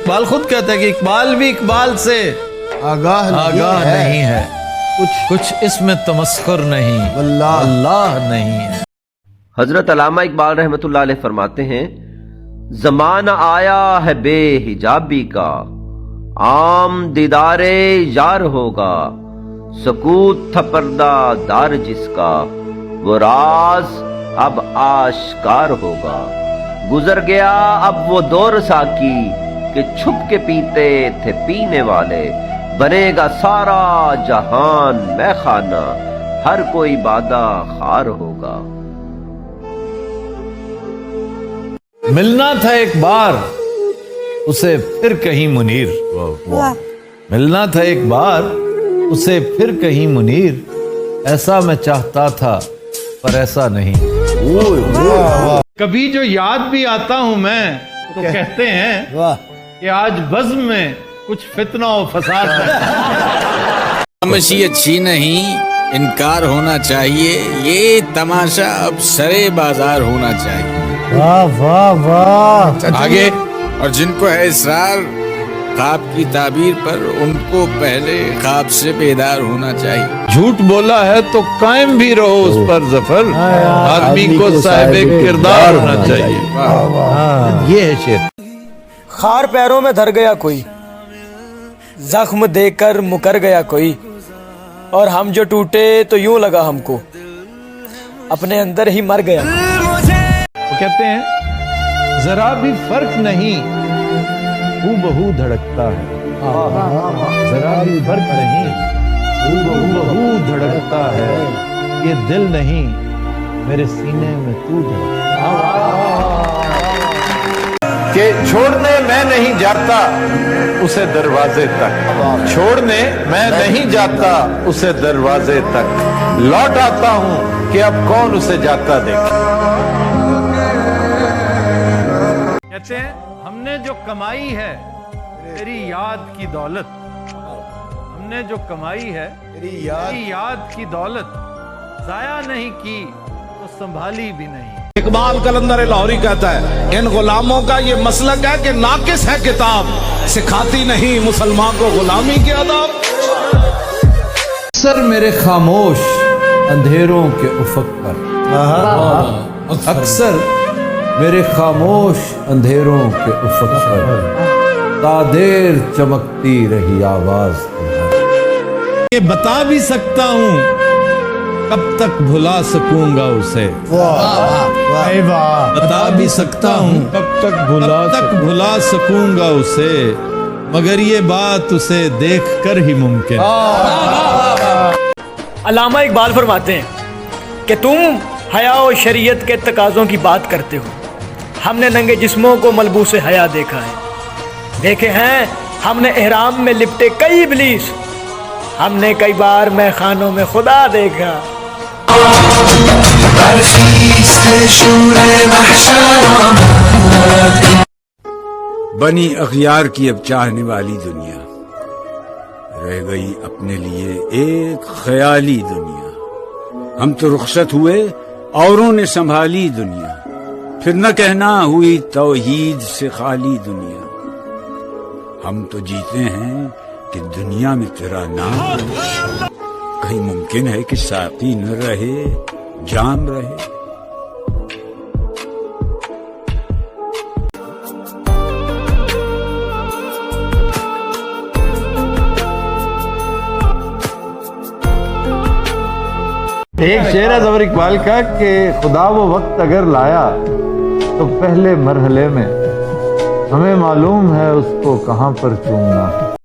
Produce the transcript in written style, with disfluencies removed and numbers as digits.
اقبال خود کہتا ہے کہ اقبال بھی اقبال سے آگاہ نہیں ہے، کچھ اس میں تمسخر نہیں، اللہ نہیں ہے۔ حضرت علامہ اقبال رحمۃ اللہ علیہ فرماتے ہیں زمانہ آیا ہے بے حجابی کا، عام دیدار یار ہوگا، سکوت تھا پردہ دار جس کا، وہ راز اب آشکار ہوگا، گزر گیا اب وہ دور ساکی کہ چھپ کے پیتے تھے پینے والے، بنے گا سارا جہان میں خانہ، ہر کوئی بادہ خار ہوگا۔ ملنا تھا ایک بار اسے پھر کہیں منیر، ملنا تھا ایک بار اسے پھر کہیں منیر، ایسا میں چاہتا تھا پر ایسا نہیں۔ کبھی جو یاد بھی آتا ہوں میں تو کہتے ہیں کہ آج بزم میں کچھ فتنہ و فساد ہے۔ خاموشی اچھی نہیں، انکار ہونا چاہیے، یہ تماشا اب سرے بازار ہونا چاہیے۔ واہ واہ واہ۔ آگے اور جن کو ہے اصرار خواب کی تعبیر پر، ان کو پہلے خواب سے بیدار ہونا چاہیے۔ جھوٹ بولا ہے تو قائم بھی رہو اس پر ظفر، آدمی کو صاحب کردار ہونا چاہیے۔ یہ ہے شعر۔ خار پیروں میں دھر گیا کوئی، زخم دے کر مکر گیا کوئی، اور ہم جو ٹوٹے تو یوں لگا ہم کو اپنے اندر ہی مر گیا۔ وہ کہتے ہیں ذرا بھی فرق نہیں ہو بہو دھڑکتا ہے، ذرا بھی فرق نہیں ہو بہو دھڑکتا ہے، یہ دل نہیں میرے سینے میں تو دھڑکتا کہ چھوڑنے میں نہیں جاتا اسے دروازے تک، چھوڑنے میں نہیں جاتا اسے دروازے تک، لوٹ آتا ہوں کہ اب کون اسے جاتا دیکھے۔ کہتے ہیں ہم نے جو کمائی ہے تیری یاد کی دولت، ہم نے جو کمائی ہے تیری یاد کی دولت، ضائع نہیں کی تو سنبھالی بھی نہیں۔ اقبال قلندر لاہوری کہتا ہے ان غلاموں کا یہ مسلک ہے کہ ناقص ہے کتاب، سکھاتی نہیں مسلمان کو غلامی کے آداب۔ اکثر میرے خاموش اندھیروں کے افق پر، اکثر میرے خاموش اندھیروں کے افق پر، تا دیر چمکتی رہی آواز تمہاری۔ یہ بتا بھی سکتا ہوں کب تک بھلا سکوں گا اسے، بتا بھی سکتا ہوں کب تک بھلا سکوں گا اسے، مگر یہ بات اسے دیکھ کر ہی ممکن۔ علامہ اقبال فرماتے ہیں کہ تم حیا و شریعت کے تقاضوں کی بات کرتے ہو، ہم نے ننگے جسموں کو ملبوس حیا دیکھا ہے، دیکھے ہیں ہم نے احرام میں لپٹے کئی ابلیس، ہم نے کئی بار میں خانوں میں خدا دیکھا۔ بنی اغیار کی اب چاہنے والی دنیا، رہ گئی اپنے لیے ایک خیالی دنیا، ہم تو رخصت ہوئے اوروں نے سنبھالی دنیا، پھر نہ کہنا ہوئی توحید سے خالی دنیا، ہم تو جیتے ہیں کہ دنیا میں تیرا نام رہے، کہیں ممکن ہے کہ ساقی نہ رہے جام رہے۔ ایک شعر ہے ظفر اقبال کا کہ خدا وہ وقت اگر لایا تو پہلے مرحلے میں ہمیں معلوم ہے اس کو کہاں پر چومنا۔